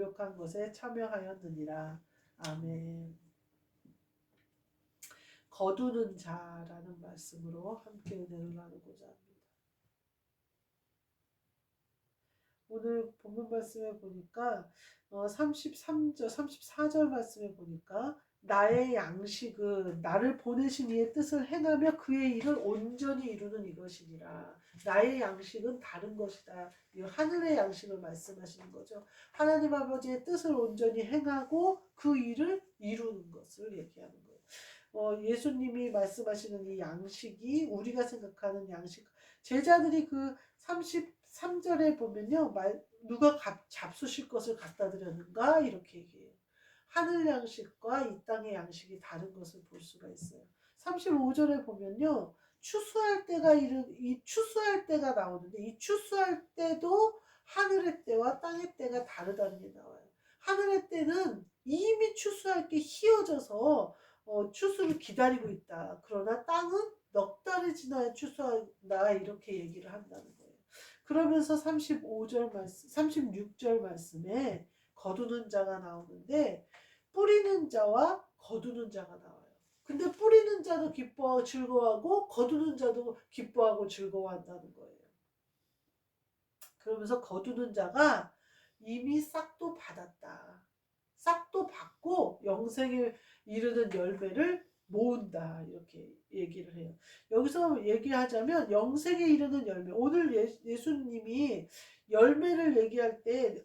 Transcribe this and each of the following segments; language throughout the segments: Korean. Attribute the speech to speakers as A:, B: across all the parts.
A: 노력한 것에 참여하였느니라. 아멘. 거두는 자라는 말씀으로 함께 은혜를 나누고자 합니다. 오늘 본문 말씀에 보니까 33절, 34절 말씀에 보니까 나의 양식은 나를 보내신 이의 뜻을 행하며 그의 일을 온전히 이루는 이것이니라. 나의 양식은 다른 것이다. 이 하늘의 양식을 말씀하시는 거죠. 하나님 아버지의 뜻을 온전히 행하고 그 일을 이루는 것을 얘기하는 거예요. 예수님이 말씀하시는 이 양식이 우리가 생각하는 양식, 제자들이 그 33절에 보면요, 누가 잡수실 것을 갖다 드렸는가 이렇게 얘기해요. 하늘 양식과 이 땅의 양식이 다른 것을 볼 수가 있어요. 35절에 보면요, 추수할 때가 나오는데 이 추수할 때도 하늘의 때와 땅의 때가 다르다는 게 나와요. 하늘의 때는 이미 추수할 게 희어져서 추수를 기다리고 있다. 그러나 땅은 넉 달이 지나야 추수한다 이렇게 얘기를 한다는 거예요. 그러면서 36절 말씀에 거두는 자가 나오는데 뿌리는 자와 거두는 자가 나와요. 근데 뿌리는 자도 기뻐하고 즐거워하고 거두는 자도 기뻐하고 즐거워한다는 거예요. 그러면서 거두는 자가 이미 싹도 받았다. 싹도 받고 영생에 이르는 열매를 모은다 이렇게 얘기를 해요. 여기서 얘기하자면 영생에 이르는 열매, 오늘 예수님이 열매를 얘기할 때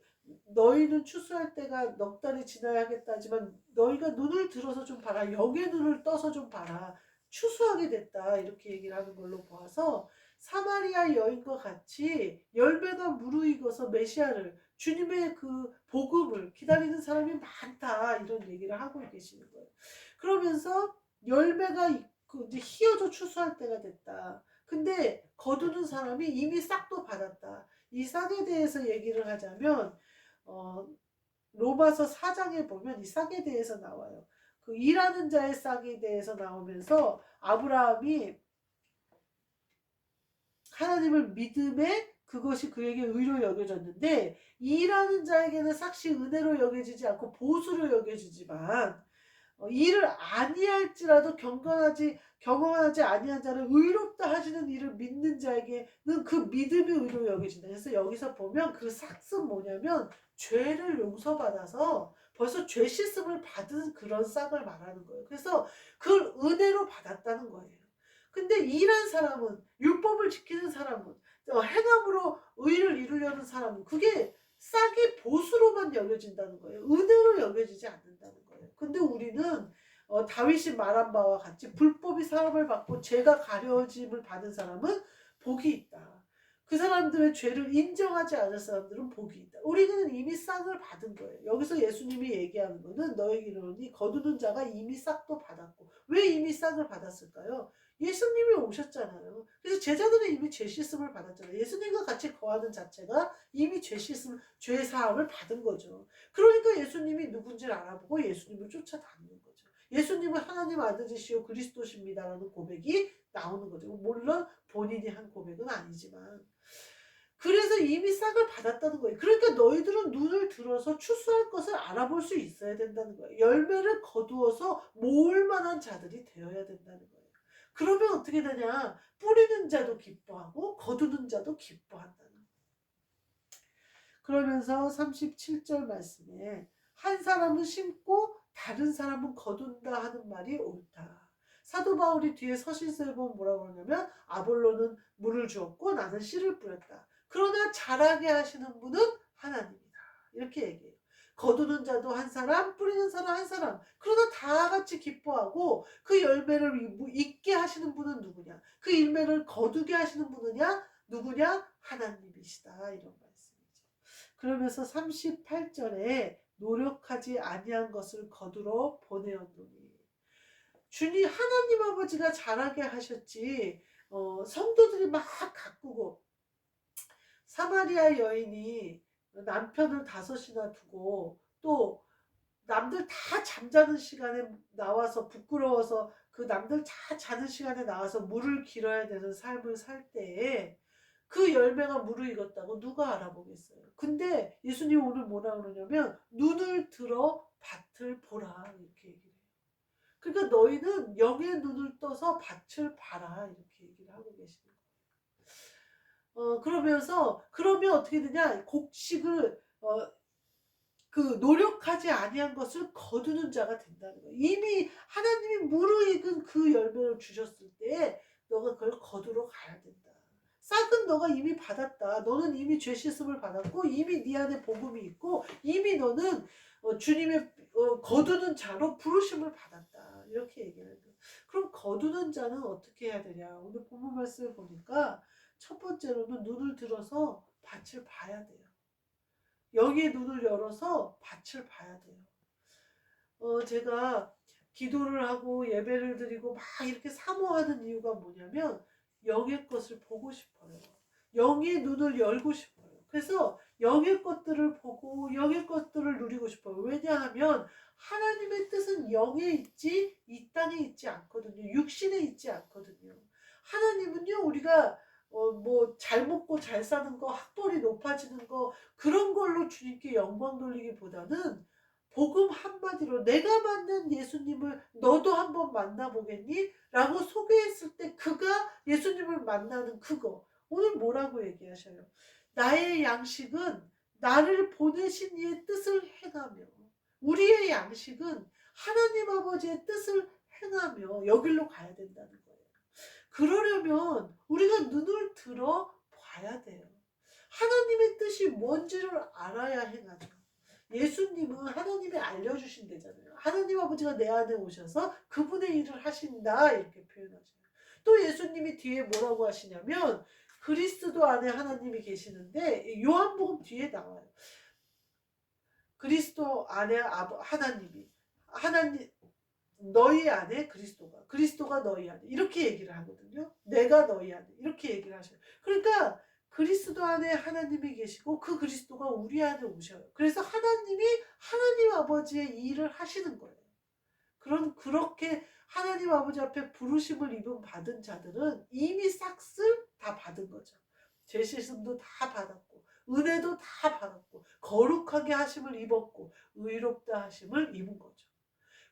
A: 너희는 추수할 때가 넉 달이 지나야 하겠다지만 너희가 눈을 들어서 좀 봐라, 영의 눈을 떠서 좀 봐라, 추수하게 됐다 이렇게 얘기를 하는 걸로 보아서 사마리아 여인과 같이 열매가 무르익어서 메시아를, 주님의 그 복음을 기다리는 사람이 많다 이런 얘기를 하고 계시는 거예요. 그러면서 열매가 이제 희어져 추수할 때가 됐다. 근데 거두는 사람이 이미 싹도 받았다. 이 싹에 대해서 얘기를 하자면 로마서 4장에 보면 이 싹에 대해서 나와요. 그 일하는 자의 싹에 대해서 나오면서 아브라함이 하나님을 믿음에 그것이 그에게 의로 여겨졌는데 일하는 자에게는 삭시 은혜로 여겨지지 않고 보수로 여겨지지만 일을 아니할지라도 경건하지 아니한 자를 의롭다 하시는 일을 믿는 자에게는 그 믿음이 의로 여겨진다. 그래서 여기서 보면 그 삭은 뭐냐면 죄를 용서받아서 벌써 죄 씻음을 받은 그런 싹을 말하는 거예요. 그래서 그걸 은혜로 받았다는 거예요. 근데 일한 사람은, 율법을 지키는 사람은, 행함으로 의를 이루려는 사람은 그게 싹이 보수로만 여겨진다는 거예요. 은혜로 여겨지지 않는다는 거예요. 근데 우리는 다윗이 말한 바와 같이 불법이 사함을 받고 죄가 가려짐을 받은 사람은 복이 있다. 그 사람들의 죄를 인정하지 않을 사람들은 복이 있다. 우리는 이미 싹을 받은 거예요. 여기서 예수님이 얘기하는 거는 너에게 이르노니 거두는 자가 이미 싹도 받았고, 왜 이미 싹을 받았을까요? 예수님이 오셨잖아요. 그래서 제자들은 이미 죄 씻음을 받았잖아요. 예수님과 같이 거하는 자체가 이미 죄 사함을 받은 거죠. 그러니까 예수님이 누군지를 알아보고 예수님을 쫓아다니는 거죠. 예수님은 하나님 아들이시오 그리스도십니다라는 고백이 나오는 거죠. 물론 본인이 한 고백은 아니지만. 그래서 이미 싹을 받았다는 거예요. 그러니까 너희들은 눈을 들어서 추수할 것을 알아볼 수 있어야 된다는 거예요. 열매를 거두어서 모을 만한 자들이 되어야 된다는 거예요. 그러면 어떻게 되냐? 뿌리는 자도 기뻐하고 거두는 자도 기뻐한다는 거예요. 그러면서 37절 말씀에 한 사람은 심고 다른 사람은 거둔다 하는 말이 옳다. 사도 바울이 뒤에 서신서에 보면 뭐라고 그러냐면 아볼로는 물을 주었고 나는 씨를 뿌렸다. 그러나 자라게 하시는 분은 하나님이다. 이렇게 얘기해요. 거두는 자도 한 사람, 뿌리는 사람 한 사람. 그러나 다 같이 기뻐하고 그 열매를 있게 하시는 분은 누구냐? 그 열매를 거두게 하시는 분은냐? 누구냐? 하나님이시다. 이런 말씀이죠. 그러면서 38절에 노력하지 아니한 것을 거두러 보내었노니, 주님 하나님 아버지가 자라게 하셨지 성도들이 막 가꾸고, 사마리아 여인이 남편을 5이나 두고 또 남들 다 잠자는 시간에 나와서 부끄러워서 그 남들 다 자는 시간에 나와서 물을 길어야 되는 삶을 살 때에 그 열매가 무르익었다고 누가 알아보겠어요. 근데 예수님 오늘 뭐라 그러냐면 눈을 들어 밭을 보라 이렇게 얘기를 해요. 그러니까 너희는 영의 눈을 떠서 밭을 봐라 이렇게 얘기를 하고 계시는 거예요. 그러면서 그러면 어떻게 되냐 곡식을 그 노력하지 아니한 것을 거두는 자가 된다는 거예요. 이미 하나님이 무르익은 그 열매를 주셨을 때 너가 그걸 거두러 가야 된다. 싹은 너가 이미 받았다. 너는 이미 죄 씻음을 받았고 이미 네 안에 복음이 있고 이미 너는 주님의 거두는 자로 부르심을 받았다. 이렇게 얘기를 해요. 그럼 거두는 자는 어떻게 해야 되냐. 오늘 본문 말씀을 보니까 첫 번째로는 눈을 들어서 밭을 봐야 돼요. 여기에 눈을 열어서 밭을 봐야 돼요. 제가 기도를 하고 예배를 드리고 막 이렇게 사모하는 이유가 뭐냐면 영의 것을 보고 싶어요. 영의 눈을 열고 싶어요. 그래서 영의 것들을 보고 영의 것들을 누리고 싶어요. 왜냐하면 하나님의 뜻은 영에 있지 이 땅에 있지 않거든요. 육신에 있지 않거든요. 하나님은요 우리가 뭐 잘 먹고 잘 사는 거 학벌이 높아지는 거 그런 걸로 주님께 영광 돌리기보다는 복음 한마디로 내가 만난 예수님을 너도 한번 만나보겠니? 라고 소개했을 때 그가 예수님을 만나는 그거. 오늘 뭐라고 얘기하셔요? 나의 양식은 나를 보내신 이의 뜻을 행하며 우리의 양식은 하나님 아버지의 뜻을 행하며 여길로 가야 된다는 거예요. 그러려면 우리가 눈을 들어 봐야 돼요. 하나님의 뜻이 뭔지를 알아야 행하죠. 예수님은 하나님이 알려주신대잖아요. 하나님 아버지가 내 안에 오셔서 그분의 일을 하신다 이렇게 표현하셔요. 또 예수님이 뒤에 뭐라고 하시냐면 그리스도 안에 하나님이 계시는데 요한복음 뒤에 나와요. 그리스도 안에 하나님 너희 안에 그리스도가 너희 안에 이렇게 얘기를 하거든요. 내가 너희 안에 이렇게 얘기를 하셔요. 그러니까 그리스도 안에 하나님이 계시고 그 그리스도가 우리 안에 오셔요. 그래서 하나님이 하나님 아버지의 일을 하시는 거예요. 그렇게 하나님 아버지 앞에 부르심을 입은 받은 자들은 이미 싹쓸 다 받은 거죠. 죄 씻음도 다 받았고 은혜도 다 받았고 거룩하게 하심을 입었고 의롭다 하심을 입은 거죠.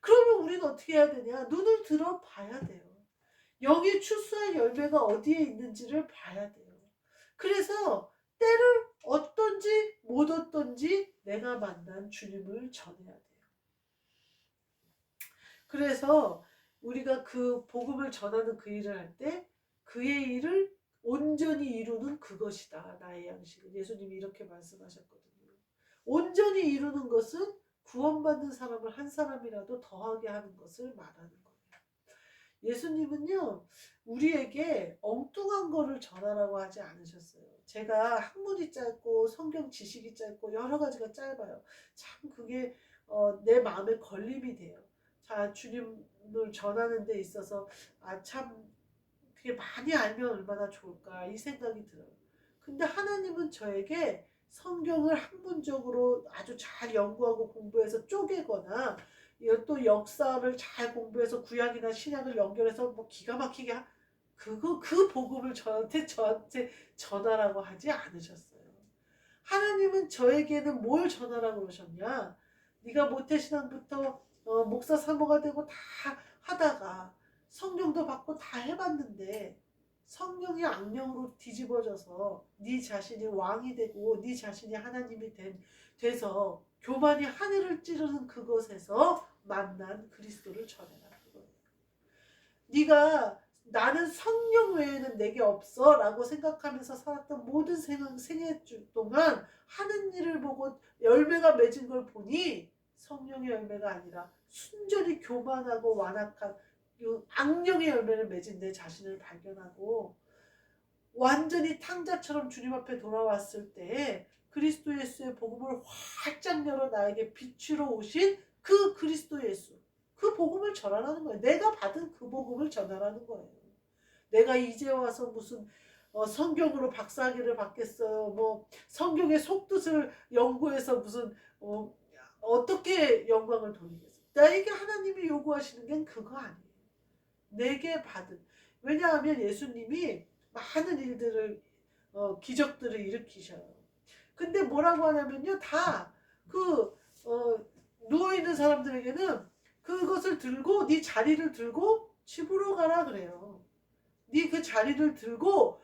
A: 그러면 우리는 어떻게 해야 되냐? 눈을 들어 봐야 돼요. 영이 추수한 열매가 어디에 있는지를 봐야 돼요. 그래서 때를 어떤지 못 어떤지 내가 만난 주님을 전해야 돼요. 그래서 우리가 그 복음을 전하는 그 일을 할 때 그의 일을 온전히 이루는 그것이다. 나의 양식은. 예수님이 이렇게 말씀하셨거든요. 온전히 이루는 것은 구원받는 사람을 한 사람이라도 더하게 하는 것을 말하는 거예요. 예수님은요 우리에게 엉뚱한 거를 전하라고 하지 않으셨어요. 제가 학문이 짧고 성경 지식이 짧고 여러 가지가 짧아요. 참 그게 내 마음에 걸림이 돼요. 자 주님을 전하는 데 있어서 참 그게 많이 알면 얼마나 좋을까 이 생각이 들어요. 근데 하나님은 저에게 성경을 학문적으로 아주 잘 연구하고 공부해서 쪼개거나 또 역사를 잘 공부해서 구약이나 신약을 연결해서 뭐 기가 막히게 그 복음을 저한테 전하라고 하지 않으셨어요. 하나님은 저에게는 뭘 전하라고 그러셨냐? 네가 모태신앙부터 목사 사모가 되고 다 하다가 성령도 받고 다 해봤는데 성령이 악령으로 뒤집어져서 네 자신이 왕이 되고 네 자신이 하나님이 돼서 교만이 하늘을 찌르는 그것에서 만난 그리스도를 전해라. 그거예요. 네가 나는 성령 외에는 내게 없어 라고 생각하면서 살았던 모든 생애 동안 하는 일을 보고 열매가 맺은 걸 보니 성령의 열매가 아니라 순전히 교만하고 완악한 악령의 열매를 맺은 내 자신을 발견하고 완전히 탕자처럼 주님 앞에 돌아왔을 때 그리스도 예수의 복음을 활짝 열어 나에게 비추러 오신 그 그리스도 예수 그 복음을 전하라는 거예요. 내가 받은 그 복음을 전하라는 거예요. 내가 이제 와서 무슨 성경으로 박사학위를 받겠어요. 뭐 성경의 속뜻을 연구해서 무슨 어떻게 영광을 돌리겠어요. 나에게 하나님이 요구하시는 게 그거 아니에요. 내게 받은. 왜냐하면 예수님이 많은 일들을 기적들을 일으키셔요. 근데 뭐라고 하냐면요, 다 그 누워있는 사람들에게는 그것을 들고 네 자리를 들고 집으로 가라 그래요. 네 그 자리를 들고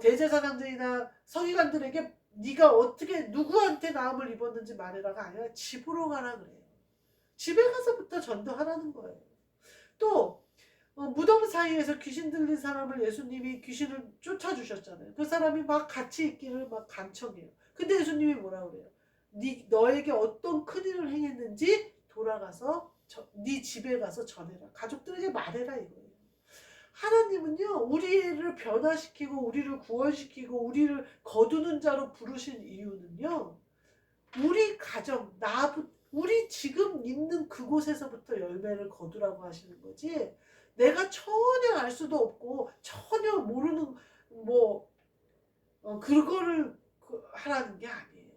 A: 대제사장들이나 서기관들에게 네가 어떻게 누구한테 나음을 입었는지 말해라가 아니라 집으로 가라 그래요. 집에 가서부터 전도하라는 거예요. 또 무덤 사이에서 귀신 들린 사람을 예수님이 귀신을 쫓아주셨잖아요. 그 사람이 막 같이 있기를 막 간청해요. 근데 예수님이 뭐라 그래요? 너에게 어떤 큰일을 행했는지 돌아가서 네 집에 가서 전해라. 가족들에게 말해라 이거예요. 하나님은요, 우리를 변화시키고 우리를 구원시키고 우리를 거두는 자로 부르신 이유는요, 우리 가정, 우리 지금 있는 그곳에서부터 열매를 거두라고 하시는 거지, 내가 전혀 알 수도 없고 전혀 모르는 그거를 하라는 게 아니에요.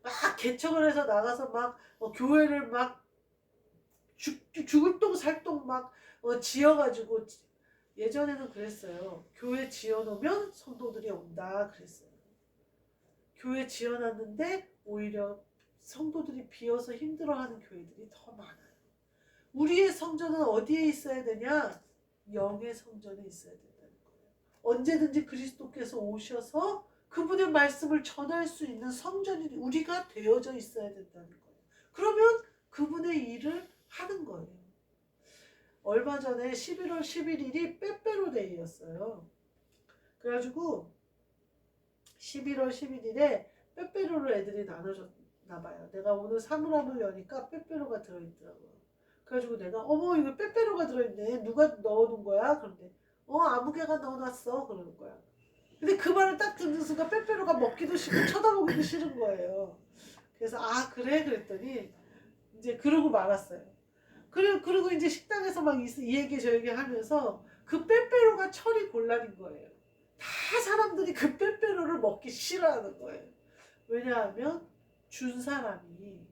A: 막 개척을 해서 나가서 막 교회를 막 죽을 똥 살 똥 막 지어가지고, 예전에는 그랬어요. 교회 지어놓으면 성도들이 온다 그랬어요. 교회 지어놨는데 오히려 성도들이 비어서 힘들어하는 교회들이 더 많아요. 우리의 성전은 어디에 있어야 되냐? 영의 성전에 있어야 된다는 거예요. 언제든지 그리스도께서 오셔서 그분의 말씀을 전할 수 있는 성전이 우리가 되어져 있어야 된다는 거예요. 그러면 그분의 일을 하는 거예요. 얼마 전에 11월 11일이 빼빼로데이였어요. 그래가지고 11월 11일에 빼빼로를 애들이 나눠줬나 봐요. 내가 오늘 사물함을 여니까 빼빼로가 들어있더라고요. 그래가지고 내가 어머 이거 빼빼로가 들어있네. 누가 넣어놓은 거야? 그런데 아무개가 넣어놨어. 그러는 거야. 근데 그 말을 딱 듣는 순간 빼빼로가 먹기도 싫고 쳐다보기도 싫은 거예요. 그래서 아 그래? 그랬더니 이제 그러고 말았어요. 그리고 이제 식당에서 막 이 얘기 저 얘기 하면서 그 빼빼로가 철이 곤란인 거예요. 다 사람들이 그 빼빼로를 먹기 싫어하는 거예요. 왜냐하면 준 사람이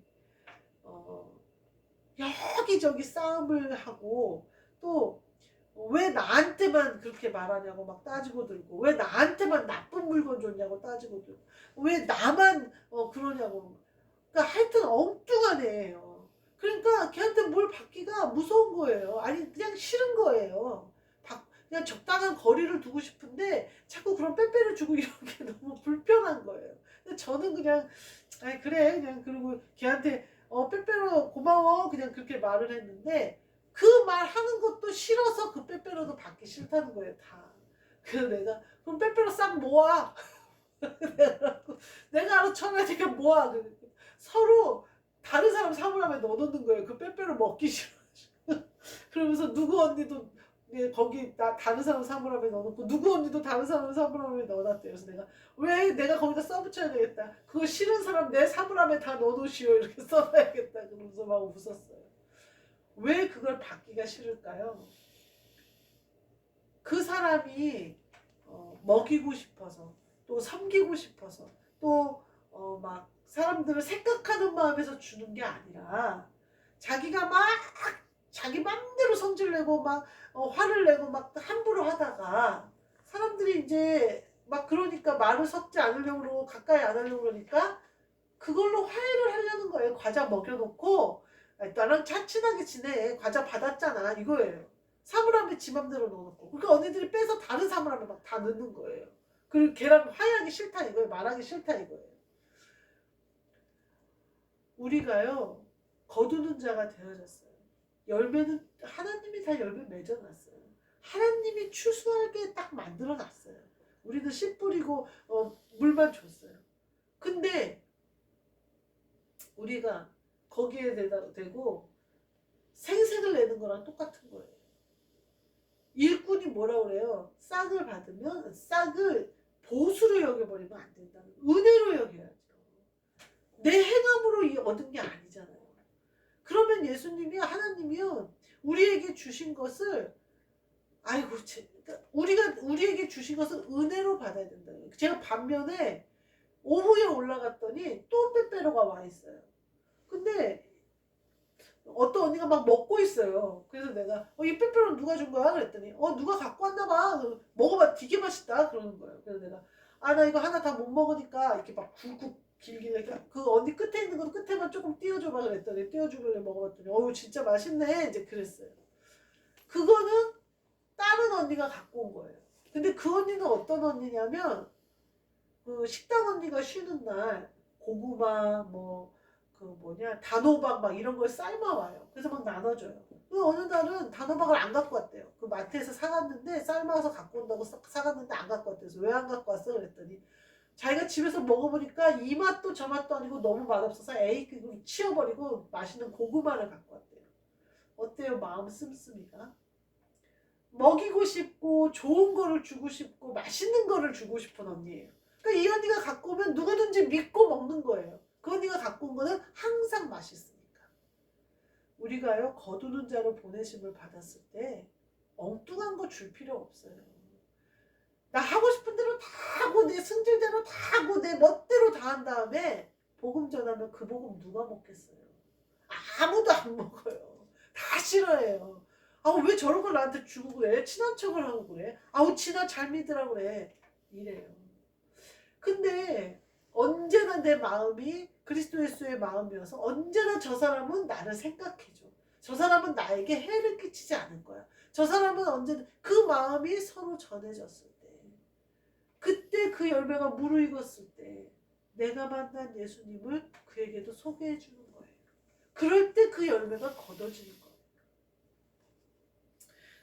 A: 여기저기 싸움을 하고 또 왜 나한테만 그렇게 말하냐고 막 따지고 들고, 왜 나한테만 나쁜 물건 줬냐고 따지고 들고, 왜 나만 그러냐고. 그러니까 하여튼 엉뚱한 애예요. 그러니까 걔한테 뭘 받기가 무서운 거예요. 아니 그냥 싫은 거예요. 그냥 적당한 거리를 두고 싶은데 자꾸 그런 빼빼를 주고 이런 게 너무 불편한 거예요. 근데 저는 그냥 아니 그래 그냥, 그리고 걔한테 빼빼로 고마워 그냥 그렇게 말을 했는데, 그 말 하는 것도 싫어서 그 빼빼로도 받기 싫다는 거예요 다. 그래서 내가 그럼 빼빼로 싹 모아. 내가 알아서 처음에 모아. 서로 다른 사람 사물함에 넣어놓는 거예요. 그 빼빼로 먹기 싫어. 그러면서 누구 언니도 거기 다른 사람 사물함에 넣어놓고 누구 언니도 다른 사람 사물함에 넣어놨대요. 그래서 내가 거기다 써붙여야 되겠다. 그거 싫은 사람 내 사물함에 다 넣어놓으시오 이렇게 써놔야겠다. 그러면서 막 웃었어요. 왜 그걸 받기가 싫을까요? 그 사람이 먹이고 싶어서, 또 섬기고 싶어서, 또 막 사람들을 생각하는 마음에서 주는 게 아니라, 자기가 막 자기 맘대로 성질내고 막 화를 내고 막 함부로 하다가 사람들이 이제 막 그러니까 말을 섞지 않으려고 그러고 가까이 안 하려고 그러니까 그걸로 화해를 하려는 거예요. 과자 먹여놓고 나랑 친하게 지내. 과자 받았잖아. 이거예요. 사물함에 지 맘대로 넣어놓고. 그러니까 언니들이 빼서 다른 사물함에 막 다 넣는 거예요. 그리고 걔랑 화해하기 싫다 이거예요. 말하기 싫다 이거예요. 우리가요 거두는 자가 되어졌어요. 열매는 하나님이 다 열매 맺어놨어요. 하나님이 추수하게 딱 만들어놨어요. 우리는 씨 뿌리고 물만 줬어요. 근데 우리가 거기에 대고 생색을 내는 거랑 똑같은 거예요. 일꾼이 뭐라 그래요? 싹을 받으면 싹을 보수로 여겨버리면 안 된다는, 은혜로 여겨야죠. 내 행함으로 얻은 게 아니잖아요. 그러면 예수님이, 하나님이요 우리에게 주신 것을 우리에게 주신 것을 은혜로 받아야 된다는 거예요. 제가 반면에 오후에 올라갔더니 또 빼빼로가 와 있어요. 근데 어떤 언니가 막 먹고 있어요. 그래서 내가 이 빼빼로는 누가 준 거야? 그랬더니 누가 갖고 왔나 봐. 먹어봐, 되게 맛있다 그러는 거예요. 그래서 내가 나 이거 하나 다 못 먹으니까 이렇게 막 굵고 길게 이렇게 그 언니 끝에 있는 건 끝에만 조금 띄워줘봐 그랬더니 띄워주길래 먹어봤더니 진짜 맛있네 이제 그랬어요. 그거는 다른 언니가 갖고 온 거예요. 근데 그 언니는 어떤 언니냐면 그 식당 언니가 쉬는 날 고구마 단호박 막 이런 걸 삶아와요. 그래서 막 나눠줘요. 그 어느 날은 단호박을 안 갖고 왔대요. 그 마트에서 사갔는데 삶아서 갖고 온다고 사갔는데 안 갖고 왔대요. 왜 안 갖고 왔어? 그랬더니 자기가 집에서 먹어보니까 이 맛도 저 맛도 아니고 너무 맛없어서 에이 그걸 치워버리고 맛있는 고구마를 갖고 왔대요. 어때요? 마음 씀씀이가? 먹이고 싶고 좋은 거를 주고 싶고 맛있는 거를 주고 싶은 언니예요. 그러니까 이 언니가 갖고 오면 누구든지 믿고 먹는 거예요. 그 언니가 갖고 온 거는 항상 맛있으니까. 우리가요 거두는 자로 보내심을 받았을 때 엉뚱한 거 줄 필요 없어요. 나 하고 싶은 대로 다 하고 내 승질대로 다 하고 내 멋대로 다 한 다음에 복음 전하면 그 복음 누가 먹겠어요? 아무도 안 먹어요. 다 싫어해요. 왜 저런 걸 나한테 주고 그래? 친한 척을 하고 그래? 친한 잘 믿으라고 그래. 이래요. 근데 언제나 내 마음이 그리스도 예수의 마음이어서 언제나 저 사람은 나를 생각해줘. 저 사람은 나에게 해를 끼치지 않을 거야. 저 사람은 언제나 그 마음이 서로 전해졌을 때 그때 그 열매가 무르익었을 때 내가 만난 예수님을 그에게도 소개해 주는 거예요. 그럴 때 그 열매가 걷어지는 거예요.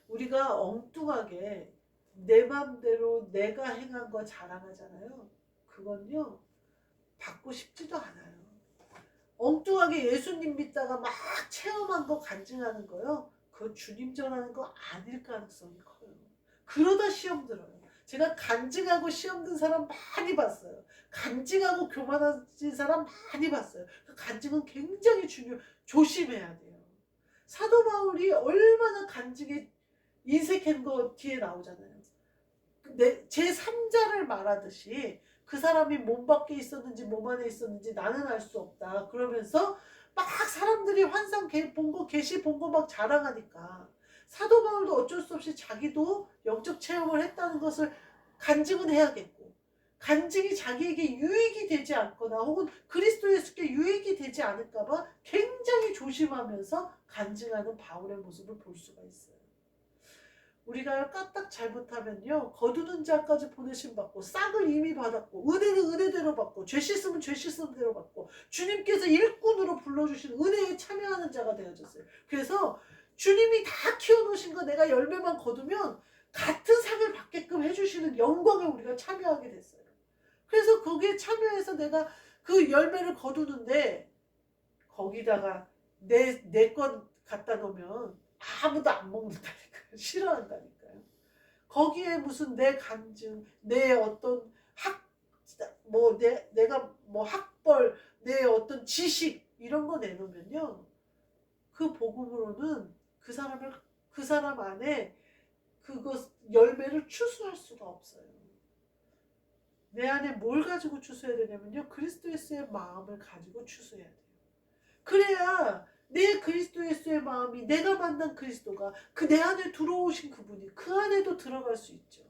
A: 우리가 엉뚱하게 내 맘대로 내가 행한 거 자랑하잖아요. 그건요 받고 싶지도 않아요. 엉뚱하게 예수님 믿다가 막 체험한 거 간증하는 거요. 그거 주님 전하는 거 아닐 가능성이 커요. 그러다 시험 들어요. 제가 간증하고 시험 든 사람 많이 봤어요. 간증하고 교만해진 사람 많이 봤어요. 그 간증은 굉장히 조심해야 돼요. 사도 바울이 얼마나 간증에 인색한 거 뒤에 나오잖아요. 제 3자를 말하듯이 그 사람이 몸 밖에 있었는지 몸 안에 있었는지 나는 알 수 없다. 그러면서 막 사람들이 환상 본 거 계시 본 거 막 자랑하니까 사도 바울도 어쩔 수 없이 자기도 영적 체험을 했다는 것을 간증은 해야겠고 간증이 자기에게 유익이 되지 않거나 혹은 그리스도 예수께 유익이 되지 않을까 봐 굉장히 조심하면서 간증하는 바울의 모습을 볼 수가 있어요. 우리가 까딱 잘못하면요 거두는 자까지 보내심 받고 싹을 이미 받았고 은혜는 은혜대로 받고 죄 씻으면 죄 씻은 대로 받고 주님께서 일꾼으로 불러주신 은혜에 참여하는 자가 되어졌어요. 그래서 주님이 다 키워놓으신 거 내가 열매만 거두면 같은 상을 받게끔 해주시는 영광에 우리가 참여하게 됐어요. 그래서 거기에 참여해서 내가 그 열매를 거두는데 거기다가 내 것 갖다 놓으면 아무도 안 먹는다니까요. 싫어한다니까요. 거기에 무슨 내 간증, 내 어떤 내가 학벌, 내 어떤 지식 이런 거 내놓으면요. 그 복음으로는 그 사람 안에 그것 열매를 추수할 수가 없어요. 내 안에 뭘 가지고 추수해야 되냐면요. 그리스도 예수의 마음을 가지고 추수해야 돼요. 그래야 내 그리스도 예수의 마음이 내가 만난 그리스도가 그 내 안에 들어오신 그분이 그 안에도 들어갈 수 있죠.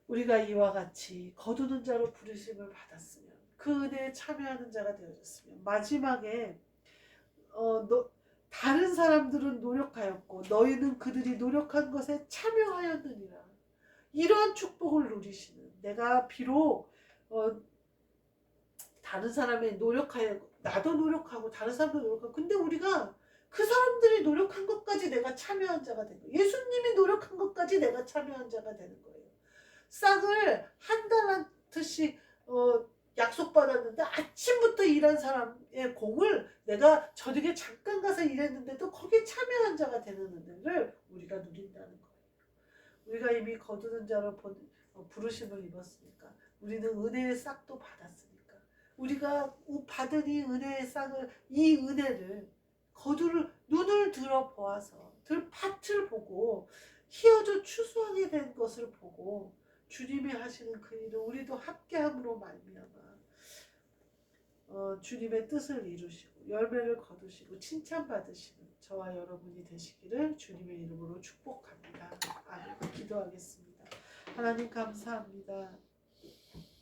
A: 우리가 이와 같이 거두는 자로 부르심을 받았으면 그 은혜에 참여하는 자가 되어졌으면 마지막에 다른 사람들은 노력하였고 너희는 그들이 노력한 것에 참여하였느니라. 이러한 축복을 누리시는 내가 비록 다른 사람이 노력하여 나도 노력하고 다른 사람도 노력하고 근데 우리가 그 사람들이 노력한 것까지 내가 참여한 자가 되는 거예요. 예수님이 노력한 것까지 내가 참여한 자가 되는 거예요. 싹을 한 달란트씩 약속받았는데 아침부터 일한 사람의 공을 내가 저녁에 잠깐 가서 일했는데도 거기에 참여한 자가 되는 은혜를 우리가 누린다는 거예요. 우리가 이미 거두는 자로 부르심을 입었으니까 우리는 은혜의 싹도 받았으니까 우리가 받은 이 은혜의 싹을 이 은혜를 눈을 들어 보아서 밭을 보고 희어져 추수하게 된 것을 보고 주님이 하시는 그 일을 우리도 함께함으로 말미암아 주님의 뜻을 이루시고 열매를 거두시고 칭찬받으시는 저와 여러분이 되시기를 주님의 이름으로 축복합니다. 아멘. 기도하겠습니다. 하나님 감사합니다.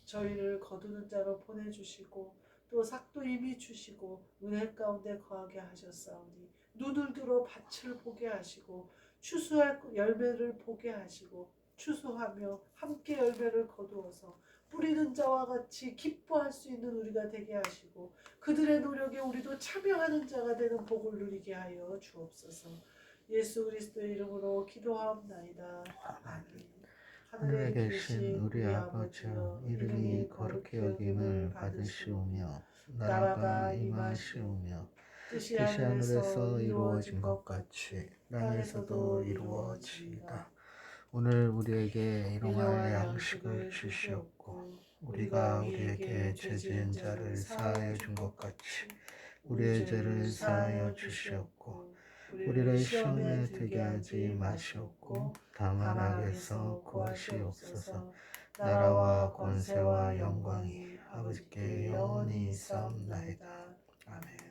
A: 저희를 거두는 자로 보내주시고 또 삭도 이미 주시고 은혜 가운데 거하게 하셨사오니 눈을 들어 밭을 보게 하시고 추수할 열매를 보게 하시고 추수하며 함께 열매를 거두어서 뿌리는 자와 같이 기뻐할 수 있는 우리가 되게 하시고 그들의 노력에 우리도 참여하는 자가 되는 복을 누리게 하여 주옵소서. 예수 그리스도의 이름으로 기도하옵나이다. 아멘.
B: 하늘에 계신 우리 아버지여, 이름이 거룩히 여김을 받으시오며 나라가 임하시오며 뜻이 하늘에서 이루어진 것 같이 땅에서도 이루어지이다. 오늘 우리에게 일용할 양식을 주시옵고 우리가 우리에게 죄 지은 자를 사하여 준 것 같이 우리의 죄를 사하여 주시옵고 우리를 시험에 들게 하지 마시옵고 다만 악에서 구하시옵소서. 나라와 권세와 영광이 아버지께 영원히 있사옵나이다. 아멘.